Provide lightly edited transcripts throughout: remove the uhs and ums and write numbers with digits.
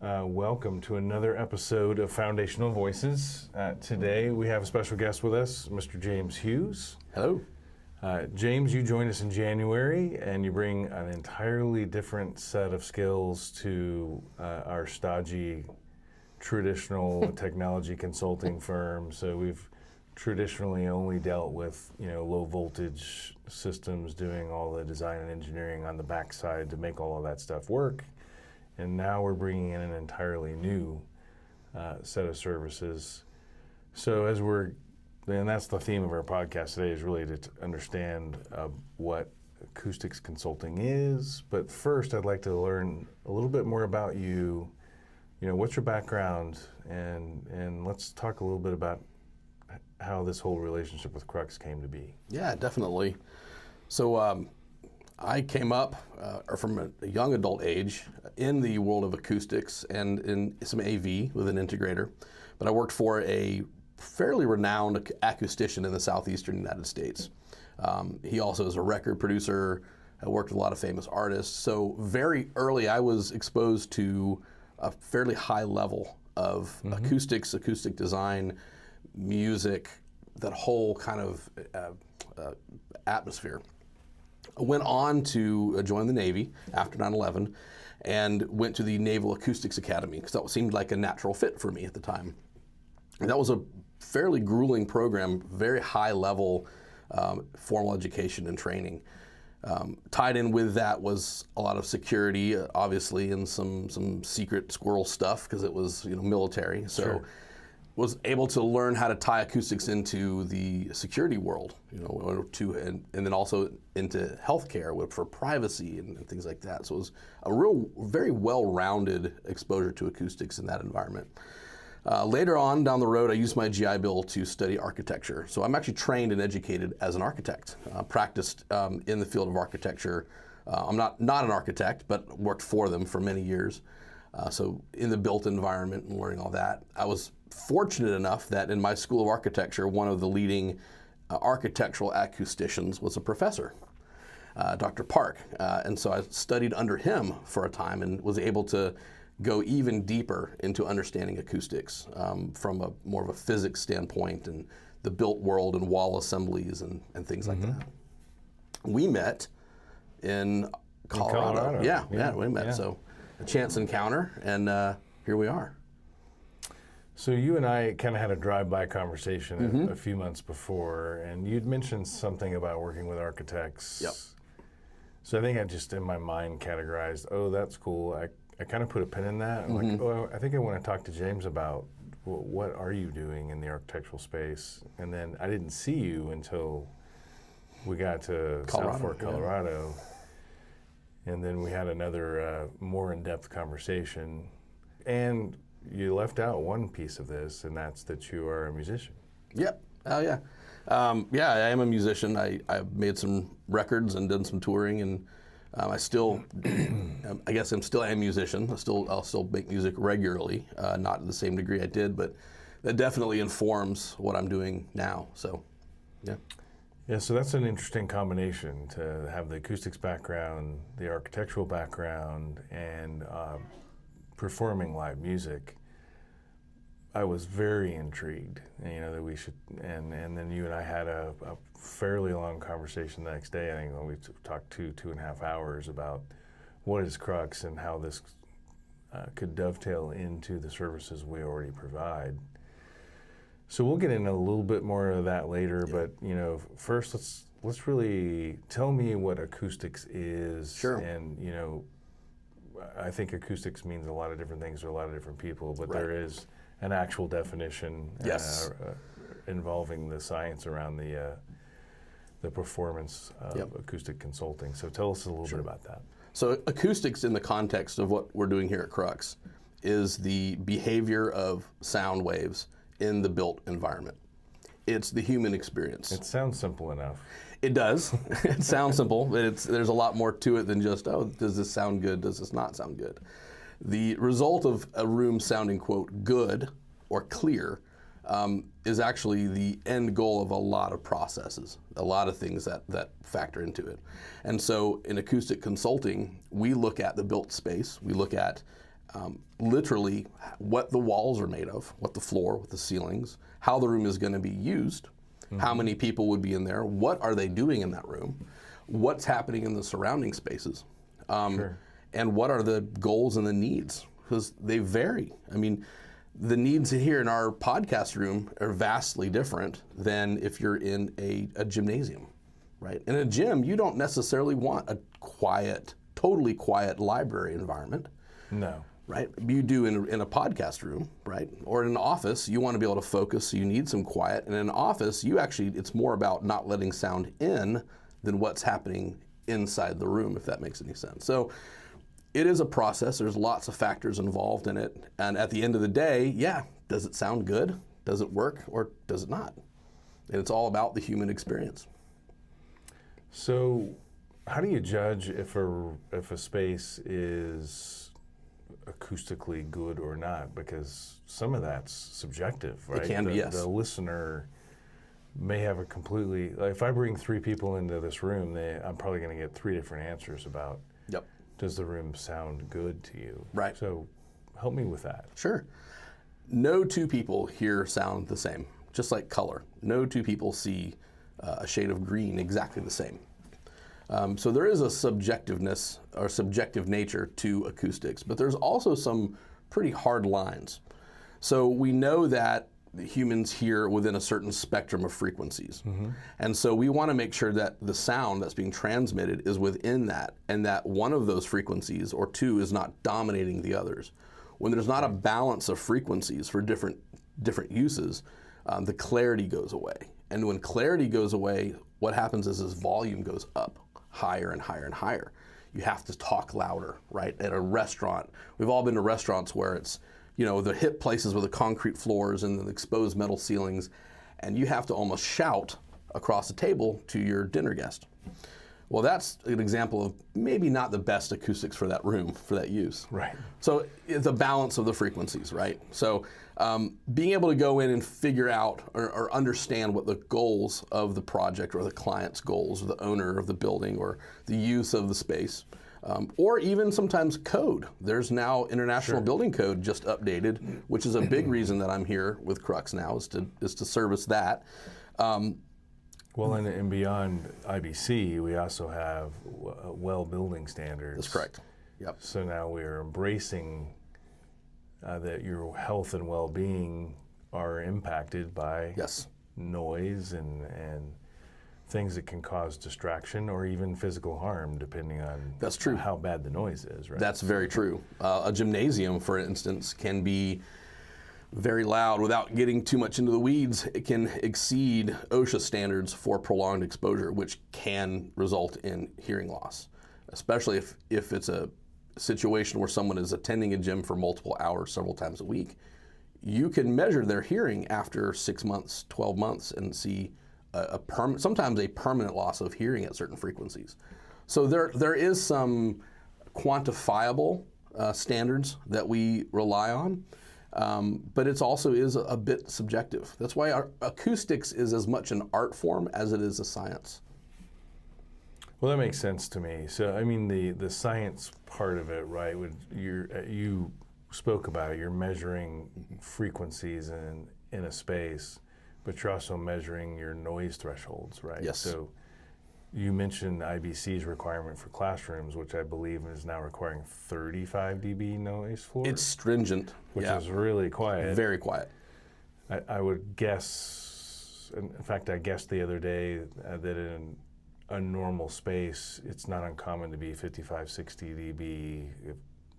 Welcome to another episode of Foundational Voices. Today we have a special guest with us, Mr. James Hughes. Hello. James, you joined us in January, and you bring an entirely different set of skills to our stodgy, traditional technology consulting firm. So we've traditionally only dealt with, low voltage systems, doing all the design and engineering on the backside to make all of that stuff work. And now we're bringing in an entirely new set of services. So and that's the theme of our podcast today, is really to understand what acoustics consulting is. But first, I'd like to learn a little bit more about you. What's your background? And let's talk a little bit about how this whole relationship with CRUX came to be. Yeah, definitely. So I came up from a young adult age in the world of acoustics and in some AV with an integrator. But I worked for a fairly renowned acoustician in the southeastern United States. He also is a record producer. I worked with a lot of famous artists. So very early I was exposed to a fairly high level of acoustics, acoustic design, music, that whole kind of atmosphere. I went on to join the Navy after 9/11 and went to the Naval Acoustics Academy because that seemed like a natural fit for me at the time. And that was a fairly grueling program, very high level formal education and training. Tied in with that was a lot of security, obviously, and some secret squirrel stuff because it was military. So. Sure. Was able to learn how to tie acoustics into the security world, and then also into healthcare for privacy and things like that. So it was a very well-rounded exposure to acoustics in that environment. Later on down the road, I used my GI Bill to study architecture. So I'm actually trained and educated as an architect. Practiced in the field of architecture. I'm not an architect, but worked for them for many years. So in the built environment and learning all that. I was fortunate enough that in my school of architecture, one of the leading architectural acousticians was a professor, Dr. Park. And so I studied under him for a time and was able to go even deeper into understanding acoustics from more of a physics standpoint and the built world and wall assemblies and things like that. We met in Colorado. Yeah, we met. Yeah. So a chance encounter, and here we are. So you and I kind of had a drive-by conversation a few months before, and you'd mentioned something about working with architects. Yep. So I think I just in my mind categorized, that's cool. I kind of put a pin in that. I'm like, I think I want to talk to James about what are you doing in the architectural space? And then I didn't see you until we got to South Fork, Colorado. Yeah. And then we had another more in-depth conversation. And you left out one piece of this, and that's that you are a musician. Yep. Oh, yeah. I am a musician. I've made some records and done some touring, and I still, I guess I'm still a musician. I'll still make music regularly, not to the same degree I did, but that definitely informs what I'm doing now. So, yeah. Yeah, so that's an interesting combination to have the acoustics background, the architectural background, and performing live music. I was very intrigued, that we should, and then you and I had a fairly long conversation the next day. I think we talked 2.5 hours about what is CRUX and how this could dovetail into the services we already provide. So we'll get into a little bit more of that later, but first let's really tell me what acoustics is. Sure. And I think acoustics means a lot of different things to a lot of different people, but Right. There is an actual definition Yes. Involving the science around the performance of acoustic consulting. So tell us a little bit about that. So acoustics in the context of what we're doing here at CRUX is the behavior of sound waves in the built environment. It's the human experience. It sounds simple enough. It does. It sounds simple, but there's a lot more to it than just, does this sound good? Does this not sound good? The result of a room sounding, quote, good or clear is actually the end goal of a lot of processes, a lot of things that factor into it. And so in acoustic consulting, we look at the built space, we look at literally what the walls are made of, what the floor, what the ceilings, how the room is going to be used, how many people would be in there, what are they doing in that room, what's happening in the surrounding spaces, and what are the goals and the needs, because they vary. I mean, the needs here in our podcast room are vastly different than if you're in a gymnasium, right? In a gym, you don't necessarily want a quiet, totally quiet library environment. No. Right? You do in a podcast room, right? Or in an office, you want to be able to focus, so you need some quiet. And in an office, it's more about not letting sound in than what's happening inside the room, if that makes any sense. So it is a process. There's lots of factors involved in it. And at the end of the day, does it sound good? Does it work, or does it not? And it's all about the human experience. So how do you judge if a space is acoustically good or not? Because some of that's subjective, right? It can be, yes. The listener may have a completely, like if I bring 3 people into this room, I'm probably going to get 3 different answers about, does the room sound good to you? Right. So help me with that. Sure. No 2 people here sound the same, just like color. No 2 people see a shade of green exactly the same. So there is a subjectiveness or subjective nature to acoustics, but there's also some pretty hard lines. So we know that humans hear within a certain spectrum of frequencies. And so we want to make sure that the sound that's being transmitted is within that, and that one of those frequencies or 2 is not dominating the others. When there's not a balance of frequencies for different uses, the clarity goes away. And when clarity goes away, what happens is volume goes up higher and higher and higher. You have to talk louder, right? At a restaurant, we've all been to restaurants where it's, the hip places with the concrete floors and the exposed metal ceilings, and you have to almost shout across the table to your dinner guest. Well, that's an example of maybe not the best acoustics for that room, for that use. Right. So it's a balance of the frequencies, right? So being able to go in and figure out or understand what the goals of the project or the client's goals or the owner of the building or the use of the space, or even sometimes code. There's now International Building Code just updated, which is a big reason that I'm here with CRUX now, is to service that. Well, and beyond IBC, we also have well building standards. That's correct. Yep. So now we're embracing that your health and well-being are impacted by noise and things that can cause distraction or even physical harm, depending on how bad the noise is, right? That's very true. A gymnasium, for instance, can be very loud. Without getting too much into the weeds, it can exceed OSHA standards for prolonged exposure, which can result in hearing loss, especially if it's a situation where someone is attending a gym for multiple hours several times a week. You can measure their hearing after 6 months, 12 months, and see sometimes a permanent loss of hearing at certain frequencies. So there is some quantifiable standards that we rely on. But it also is a bit subjective. That's why our acoustics is as much an art form as it is a science. Well, that makes sense to me. So, I mean, the science part of it, right? You spoke about it. You're measuring frequencies in a space, but you're also measuring your noise thresholds, right? Yes. So, you mentioned IBC's requirement for classrooms, which I believe is now requiring 35 dB noise floor. It's stringent. Which is really quiet. Very quiet. I would guess, in fact, I guessed the other day that in a normal space, it's not uncommon to be 55, 60 dB,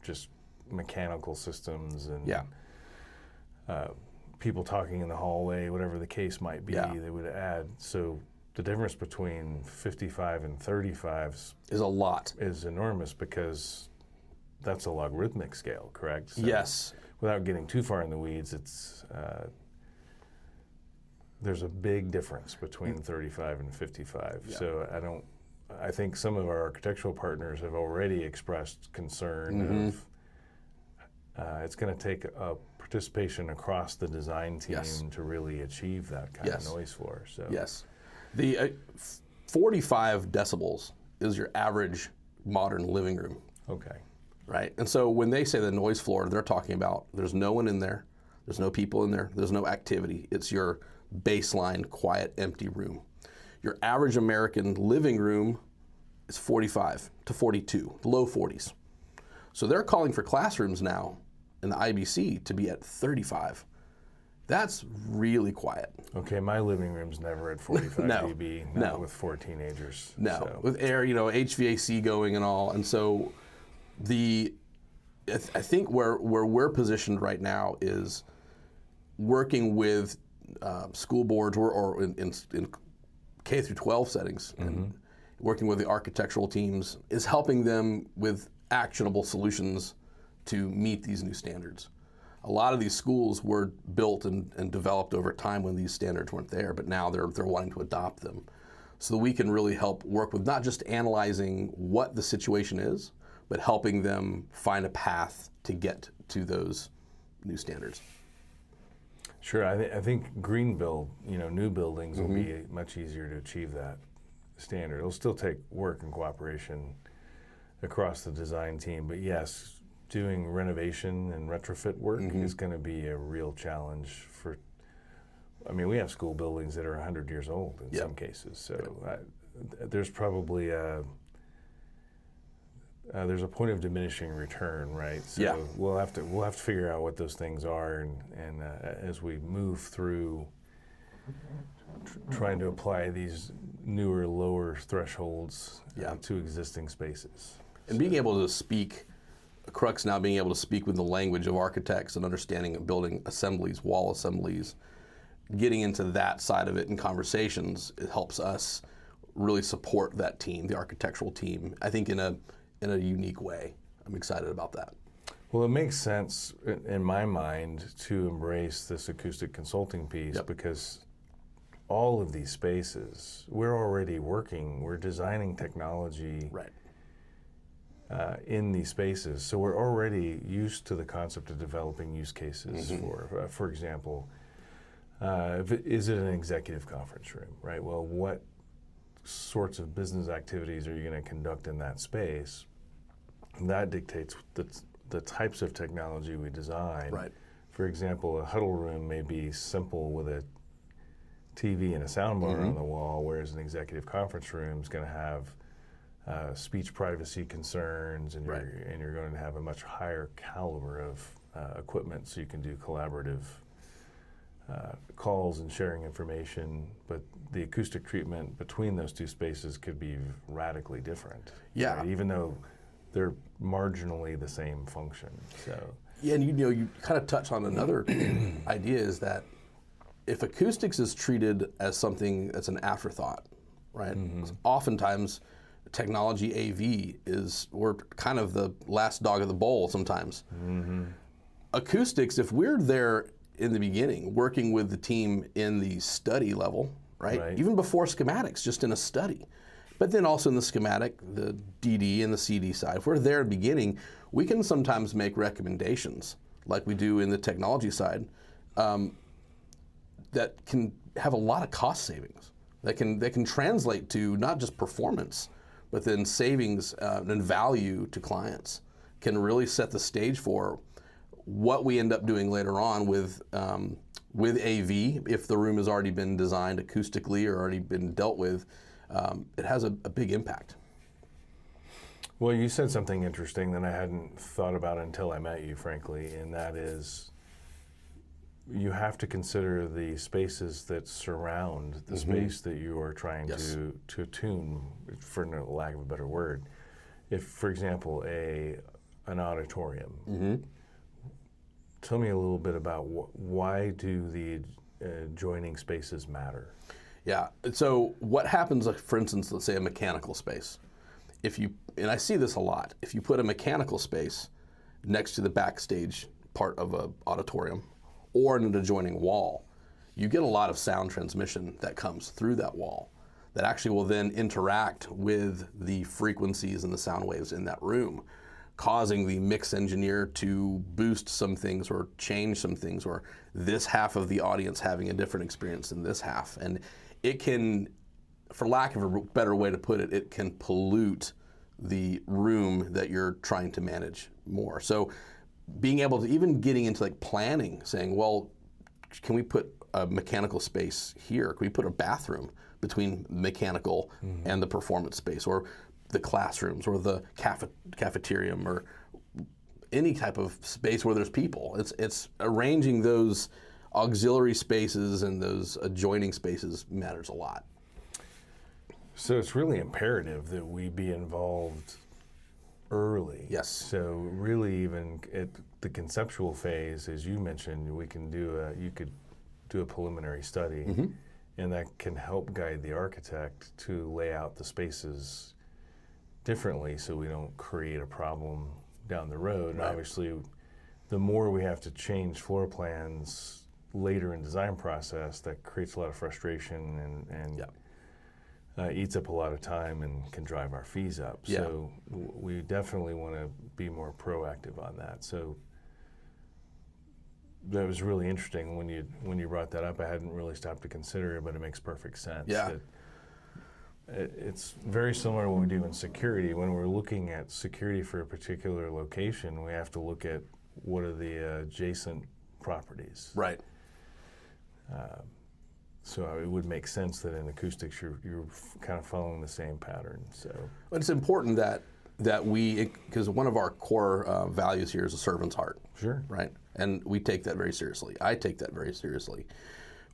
just mechanical systems and people talking in the hallway, whatever the case might be, they would add. So the difference between 55 and 35 is a lot. Is enormous, because that's a logarithmic scale, correct? So yes. Without getting too far in the weeds, it's there's a big difference between 35 and 55. Yeah. So I think some of our architectural partners have already expressed concern of it's going to take a participation across the design team to really achieve that kind of noise floor. So yes. The 45 decibels is your average modern living room. Okay. right? And so when they say the noise floor, they're talking about there's no one in there, there's no people in there, there's no activity. It's your baseline, quiet, empty room. Your average American living room is 45 to 42, low 40s. So they're calling for classrooms now in the IBC to be at 35. That's really quiet. Okay, my living room's never at 45 No, dB, no. not with 4 teenagers. No, so. with air, HVAC going and all. And so I think where we're positioned right now is working with school boards or in K through 12 settings, and working with the architectural teams is helping them with actionable solutions to meet these new standards. A lot of these schools were built and developed over time when these standards weren't there, but now they're wanting to adopt them. So that we can really help work with not just analyzing what the situation is, but helping them find a path to get to those new standards. Sure, I think green build, new buildings will be much easier to achieve that standard. It'll still take work and cooperation across the design team, but yes, doing renovation and retrofit work is going to be a real challenge for. I mean, we have school buildings that are 100 years old in some cases, so there's probably there's a point of diminishing return, right? So we'll have to figure out what those things are, and as we move through trying to apply these newer, lower thresholds to existing spaces. And being able to speak, CRUX now being able to speak with the language of architects and understanding of building assemblies, wall assemblies, getting into that side of it in conversations, it helps us really support that team, the architectural team, I think in a unique way. I'm excited about that. Well, it makes sense in my mind to embrace this acoustic consulting piece because all of these spaces, we're already working, we're designing technology in these spaces. So we're already used to the concept of developing use cases for example, is it an executive conference room, right? Well, what sorts of business activities are you going to conduct in that space? And that dictates the types of technology we design. Right. For example, a huddle room may be simple with a TV and a soundbar on the wall, whereas an executive conference room is going to have speech privacy concerns, and you're going to have a much higher caliber of equipment, so you can do collaborative calls and sharing information. But the acoustic treatment between those two spaces could be radically different. Yeah. Right? Even though they're marginally the same function. So. Yeah, and you kind of touch on another idea is that if acoustics is treated as something that's an afterthought, right? Oftentimes, technology AV we're kind of the last dog of the bowl sometimes. Acoustics, if we're there in the beginning, working with the team in the study level, right? Even before schematics, just in a study. But then also in the schematic, the DD and the CD side, if we're there at the beginning, we can sometimes make recommendations, like we do in the technology side, that can have a lot of cost savings. That can translate to not just performance, but then savings and value to clients. Can really set the stage for what we end up doing later on with AV, if the room has already been designed acoustically or already been dealt with. It has a big impact. Well, you said something interesting that I hadn't thought about until I met you, frankly, and that is you have to consider the spaces that surround the space that you are trying to tune, for no lack of a better word. If, for example, an auditorium, tell me a little bit about why do the adjoining spaces matter? Yeah, so what happens, like, for instance, let's say a mechanical space. And I see this a lot, if you put a mechanical space next to the backstage part of an auditorium or in an adjoining wall, you get a lot of sound transmission that comes through that wall that actually will then interact with the frequencies and the sound waves in that room, causing the mix engineer to boost some things or change some things, or this half of the audience having a different experience than this half. And it can, for lack of a better way to put it, it can pollute the room that you're trying to manage more. So being able to even getting into like planning, saying, well, can we put a mechanical space here? Can we put a bathroom between mechanical and the performance space, or the classrooms, or the cafeterium, or any type of space where there's people? It's arranging those auxiliary spaces and those adjoining spaces matters a lot. So it's really imperative that we be involved early. Yes. So really, even at the conceptual phase, as you mentioned, you could do a preliminary study, and that can help guide the architect to lay out the spaces differently, so we don't create a problem down the road. And obviously, the more we have to change floor plans later in design process, that creates a lot of frustration and eats up a lot of time and can drive our fees up. Yeah. So we definitely want to be more proactive on that. So that was really interesting when you brought that up. I hadn't really stopped to consider it, but it makes perfect sense. Yeah. It's very similar to what we do in security. When we're looking at security for a particular location, we have to look at what are the adjacent properties. Right. So it would make sense that in acoustics you're kind of following the same pattern. So But it's important that we, because one of our core values here is a servant's heart. Sure. Right? And we take that very seriously. I take that very seriously.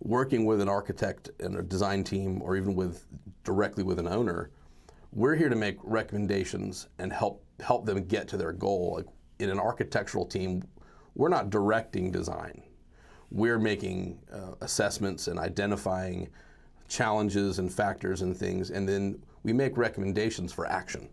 Working with an architect and a design team, or even directly with an owner, we're here to make recommendations and help them get to their goal. Like in an architectural team, we're not directing design. We're making assessments and identifying challenges and factors and things, and then we make recommendations for action.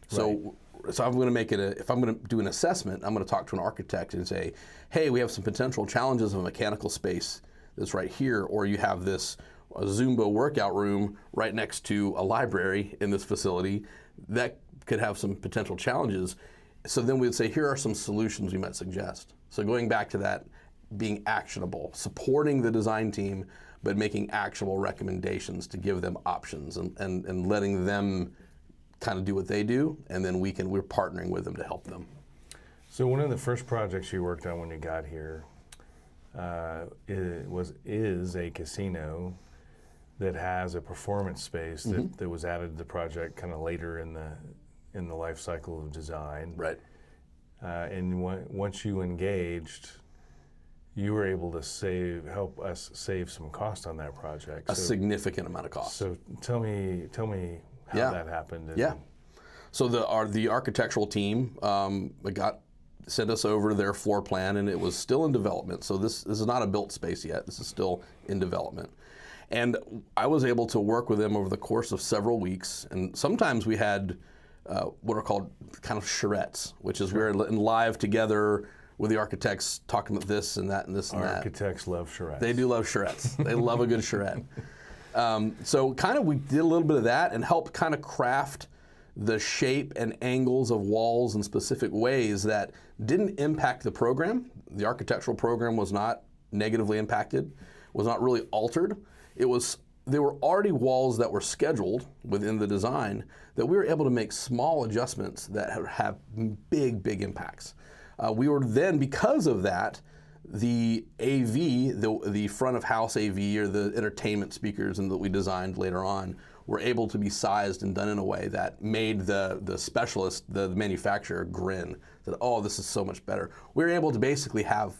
So I'm going to make it if I'm going to do an assessment, I'm going to talk to an architect and say, hey, we have some potential challenges of a mechanical space that's right here, or you have this Zumba workout room right next to a library in this facility that could have some potential challenges. So then we'd say, here are some solutions we might suggest. So going back to that, being actionable, supporting the design team, but making actionable recommendations to give them options and letting them kind of do what they do, and then we're partnering with them to help them. So one of the first projects you worked on when you got here is a casino that has a performance space that was added to the project kind of later in the life cycle of design. Right. And once you engaged, you were able to help us save some cost on that project. A significant amount of cost. So tell me how that happened. So the architectural team sent us over their floor plan, and it was still in development. So this is not a built space yet. This is still in development. And I was able to work with them over the course of several weeks. And sometimes we had what are called kind of charrettes, which is we're in live together with the architects talking about this and that and this and that. Architects love charrettes. They do love charrettes. They love a good charrette. So kind of we did a little bit of that and helped kind of craft the shape and angles of walls in specific ways that didn't impact the program. The architectural program was not negatively impacted, was not really altered. There were already walls that were scheduled within the design that we were able to make small adjustments that have big impacts. We were then, because of that, the AV, the front of house AV, or the entertainment speakers and that we designed later on, were able to be sized and done in a way that made the specialist, the manufacturer, grin. That, oh, this is so much better. We were able to basically have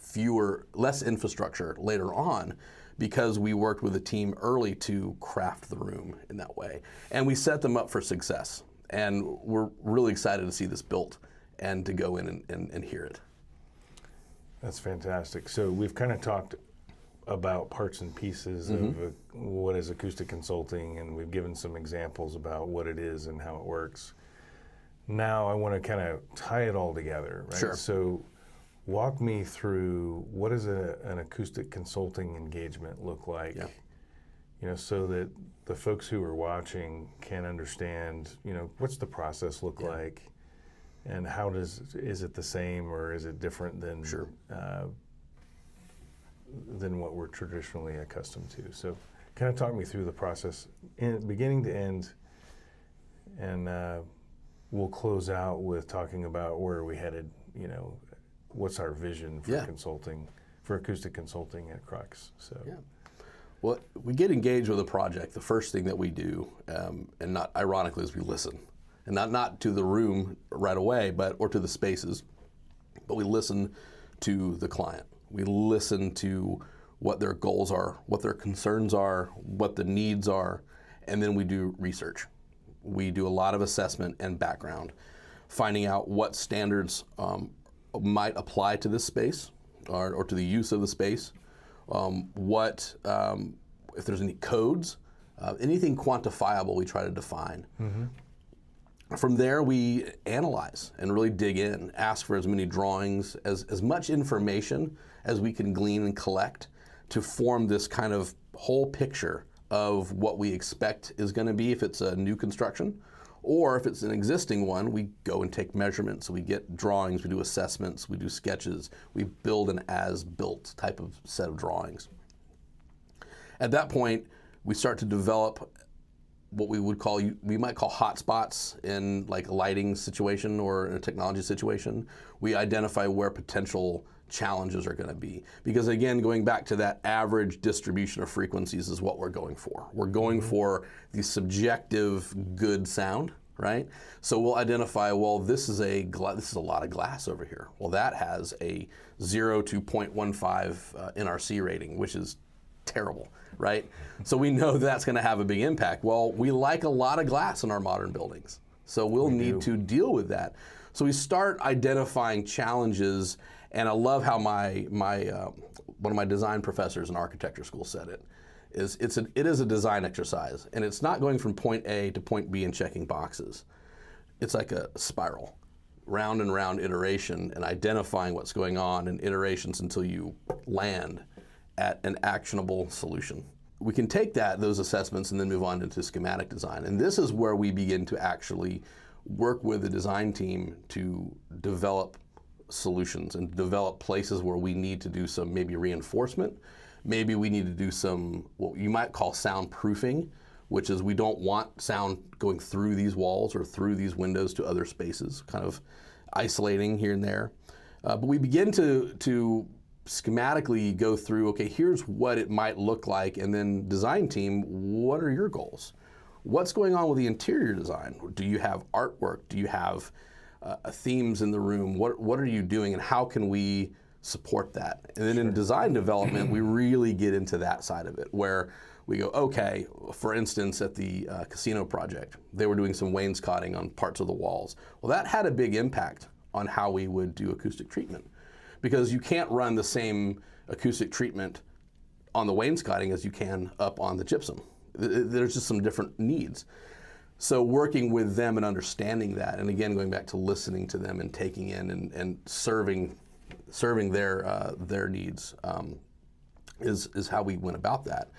less infrastructure later on because we worked with the team early to craft the room in that way. And we set them up for success. And we're really excited to see this built and to go in and hear it. That's fantastic. So we've kind of talked about parts and pieces of what is acoustic consulting, and we've given some examples about what it is and how it works. Now I want to kind of tie it all together, right? Sure. So walk me through, what does an acoustic consulting engagement look like? Yeah. So that the folks who are watching can understand, what's the process look like? And is it the same or is it different than than what we're traditionally accustomed to? So kind of talk me through the process beginning to end, and we'll close out with talking about where are we headed, what's our vision for consulting, for acoustic consulting at CRUX. So. Yeah. Well, we get engaged with a project. The first thing that we do, and not ironically, is we listen, and not to the room right away, or to the spaces, but we listen to the client. We listen to what their goals are, what their concerns are, what the needs are, and then we do research. We do a lot of assessment and background, finding out what standards might apply to this space or to the use of the space. If there's any codes, anything quantifiable, we try to define. Mm-hmm. From there, we analyze and really dig in, ask for as many drawings, as much information as we can glean and collect to form this kind of whole picture of what we expect is going to be if it's a new construction, or if it's an existing one, we go and take measurements. So we get drawings, we do assessments, we do sketches, we build an as-built type of set of drawings. At that point, we start to develop what we might call hotspots in like a lighting situation or in a technology situation. We identify where potential challenges are going to be. Because again, going back to that average distribution of frequencies is what we're going for. We're going for the subjective good sound, right? So we'll identify, well, this is a lot of glass over here. Well, that has a 0 to 0.15 NRC rating, which is terrible, right? So we know that's going to have a big impact. Well, we like a lot of glass in our modern buildings, so we'll need to deal with that. So we start identifying challenges, and I love how one of my design professors in architecture school said it. It is a design exercise, and it's not going from point A to point B and checking boxes. It's like a spiral, round and round iteration, and identifying what's going on in iterations until you land at an actionable solution. We can take those assessments and then move on into schematic design. And this is where we begin to actually work with the design team to develop solutions and develop places where we need to do some maybe reinforcement. Maybe we need to do some, what you might call soundproofing, which is we don't want sound going through these walls or through these windows to other spaces, kind of isolating here and there. But we begin to schematically go through, okay, here's what it might look like, and then design team, what are your goals? What's going on with the interior design? Do you have artwork? Do you have themes in the room? What are you doing, and how can we support that? And then in design development, we really get into that side of it, where we go, okay, for instance, at the casino project, they were doing some wainscoting on parts of the walls. Well, that had a big impact on how we would do acoustic treatment, because you can't run the same acoustic treatment on the wainscoting as you can up on the gypsum. There's just some different needs. So working with them and understanding that, and again, going back to listening to them and taking in and serving their needs is how we went about that.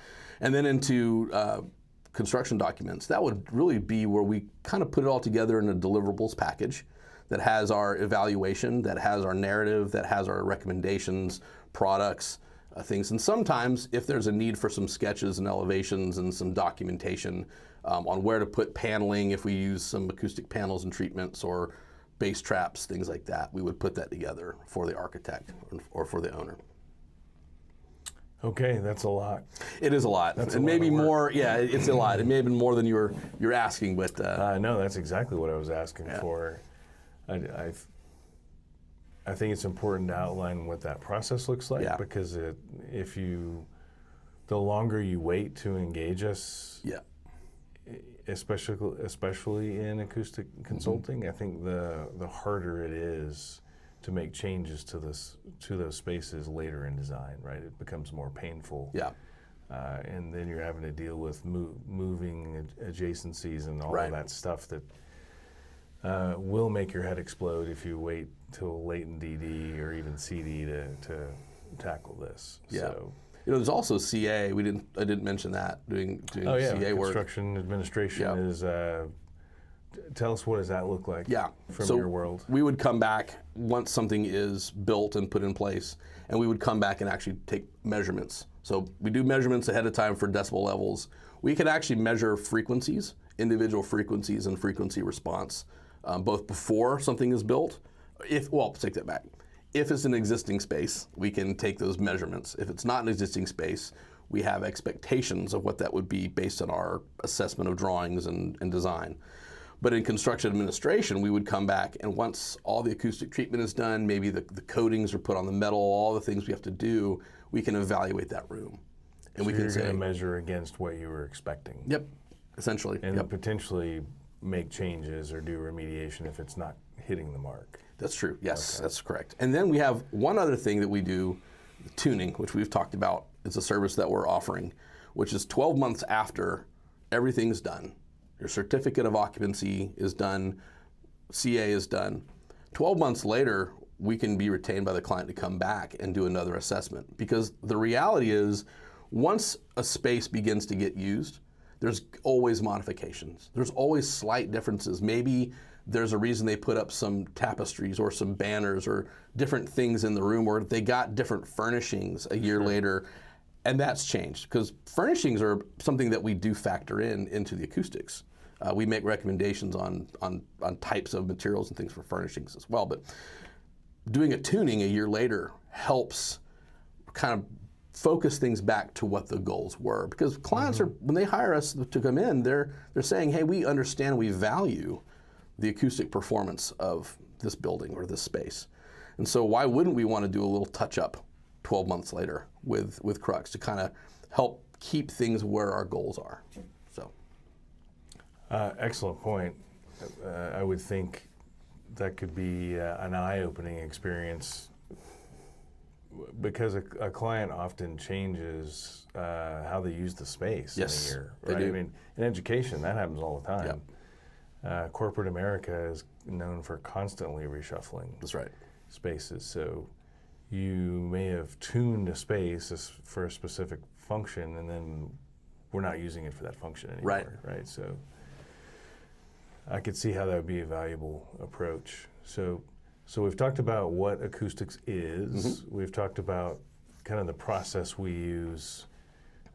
And then into construction documents, that would really be where we kind of put it all together in a deliverables package that has our evaluation, that has our narrative, that has our recommendations, products, things. And sometimes if there's a need for some sketches and elevations and some documentation on where to put paneling, if we use some acoustic panels and treatments or bass traps, things like that, we would put that together for the architect or for the owner. Okay, that's a lot. It is a lot. That's and a lot maybe of work. more, yeah, it's a lot. It may have been more than you're asking, but No, that's exactly what I was asking for. I think it's important to outline what that process looks like, because the longer you wait to engage us, especially in acoustic consulting, I think the harder it is to make changes to those spaces later in design, right? It becomes more painful. Yeah. And then you're having to deal with moving adjacencies and all of that stuff that will make your head explode if you wait till late in DD or even CD to tackle this. Yeah. So, there's also CA. I didn't mention that doing CA work. Construction administration is. Tell us, what does that look like? From your world. We would come back once something is built and put in place, and we would come back and actually take measurements. So we do measurements ahead of time for decibel levels. We could actually measure frequencies, individual frequencies and frequency response both before something is built. Take that back. If it's an existing space, we can take those measurements. If it's not an existing space, we have expectations of what that would be based on our assessment of drawings and design. But in construction administration, we would come back, and once all the acoustic treatment is done, maybe the coatings are put on the metal, all the things we have to do, we can evaluate that room. And So we can you're say, going to measure against what you were expecting. yep, essentially. And Yep. potentially make changes or do remediation if it's not hitting the mark. That's true. Yes, that's correct. And then we have one other thing that we do, tuning, which we've talked about. It's a service that we're offering, which is 12 months after everything's done. Your certificate of occupancy is done, CA is done. 12 months later, we can be retained by the client to come back and do another assessment. Because the reality is, once a space begins to get used, there's always modifications. There's always slight differences. Maybe there's a reason they put up some tapestries or some banners or different things in the room, or they got different furnishings a year later, and that's changed. Because furnishings are something that we do factor into the acoustics. We make recommendations on types of materials and things for furnishings as well. But doing a tuning a year later helps kind of focus things back to what the goals were. Because clients are, when they hire us to come in, they're saying, hey, we understand, we value the acoustic performance of this building or this space. And so why wouldn't we want to do a little touch up 12 months later with CRUX to kind of help keep things where our goals are? So, Excellent point. I would think that could be an eye-opening experience, because a client often changes how they use the space Yes, in a year. they Right? do. I mean, in education, that happens all the time. Corporate America is known for constantly reshuffling that's right. spaces. So you may have tuned a space for a specific function, and then we're not using it for that function anymore. Right. So I could see how that would be a valuable approach. So we've talked about what acoustics is. We've talked about kind of the process we use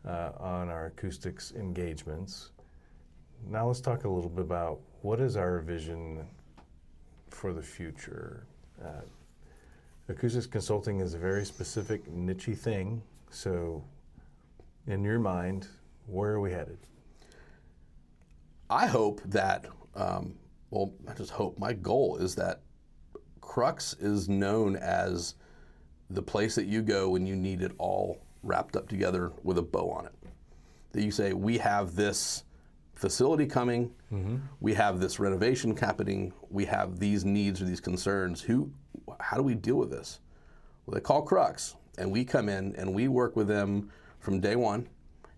on our acoustics engagements. Now let's talk a little bit about what is our vision for the future. Acoustics consulting is a very specific, niche-y thing. So in your mind, where are we headed? I hope that, I just hope, my goal is that CRUX is known as the place that you go when you need it all wrapped up together with a bow on it. That you say, we have this facility coming, we have this renovation happening, we have these needs or these concerns. How do we deal with this? Well, they call CRUX, and we come in and we work with them from day one,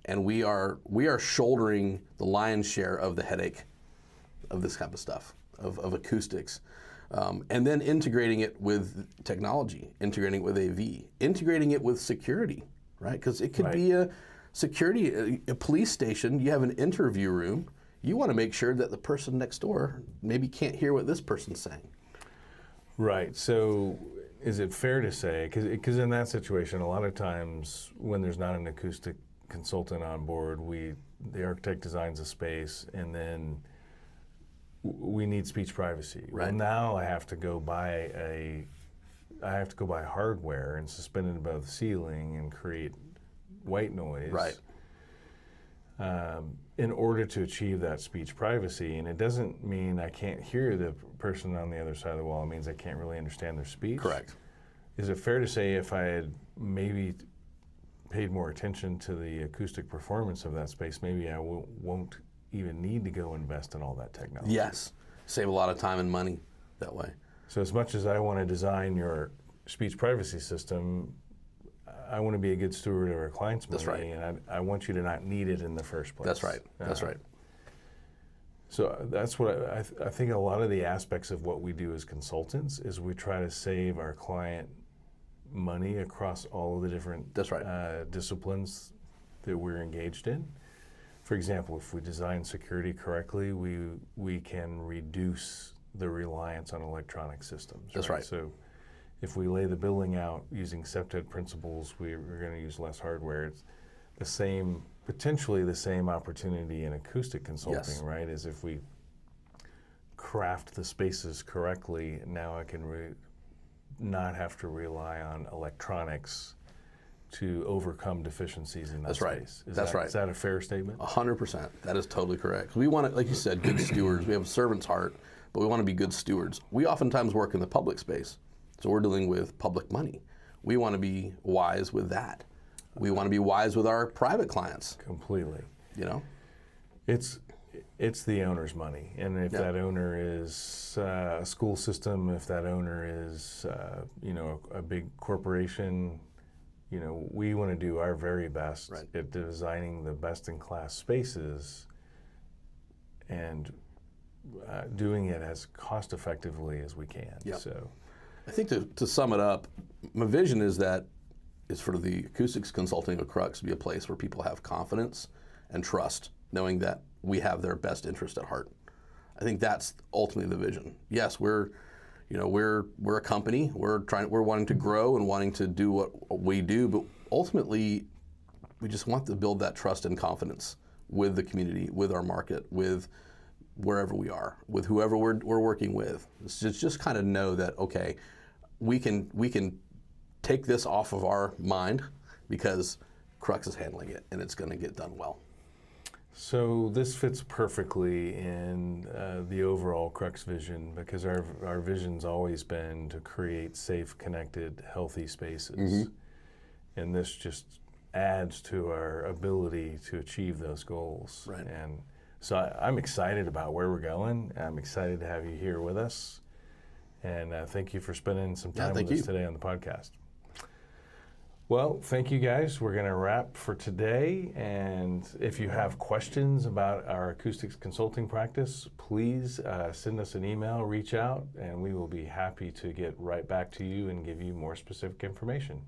and we are shouldering the lion's share of the headache of this kind of stuff, of acoustics. And then integrating it with technology, integrating it with AV, integrating it with security, right? Because it could be a security, a police station, you have an interview room, you want to make sure that the person next door maybe can't hear what this person's saying. Right. So is it fair to say, because in that situation, a lot of times when there's not an acoustic consultant on board, the architect designs a space, and then we need speech privacy. Right. Well, now I have to go buy hardware and suspend it above the ceiling and create white noise. Right. In order to achieve that speech privacy. And it doesn't mean I can't hear the person on the other side of the wall. It means I can't really understand their speech. Correct. Is it fair to say if I had maybe paid more attention to the acoustic performance of that space, maybe I won't even need to go invest in all that technology? Yes. Save a lot of time and money that way. So as much as I want to design your speech privacy system, I want to be a good steward of our clients' money. That's right. And I want you to not need it in the first place. That's right. That's right. So that's what I think a lot of the aspects of what we do as consultants is we try to save our client money across all of the different disciplines that we're engaged in. For example, if we design security correctly, we can reduce the reliance on electronic systems. That's right. So if we lay the building out using SEPTED principles, we're going to use less hardware. It's the same, potentially the same opportunity in acoustic consulting, right? As if we craft the spaces correctly, now I can not have to rely on electronics to overcome deficiencies in that That's right. space. That's right. Is that a fair statement? 100%. That is totally correct. We want to, like you said, good stewards. We have a servant's heart, but we want to be good stewards. We oftentimes work in the public space, so we're dealing with public money. We want to be wise with that. We want to be wise with our private clients. Completely. You know? It's the owner's money, and if that owner is a school system, if that owner is a big corporation, we want to do our very best at designing the best-in-class spaces and doing it as cost-effectively as we can. Yep. So, I think to sum it up, my vision is for the acoustics consulting of CRUX to be a place where people have confidence and trust, knowing that we have their best interest at heart. I think that's ultimately the vision. Yes, we're a company. We're wanting to grow and wanting to do what we do, but ultimately, we just want to build that trust and confidence with the community, with our market, with wherever we are, with whoever we're working with. It's just kind of know that, okay, we can take this off of our mind because CRUX is handling it and it's going to get done well. So this fits perfectly in the overall CRUX vision, because our vision's always been to create safe, connected, healthy spaces. And this just adds to our ability to achieve those goals. Right. And so I'm excited about where we're going. I'm excited to have you here with us. And thank you for spending some time with us today on the podcast. Well, thank you guys. We're going to wrap for today. And if you have questions about our acoustics consulting practice, please send us an email, reach out, and we will be happy to get right back to you and give you more specific information.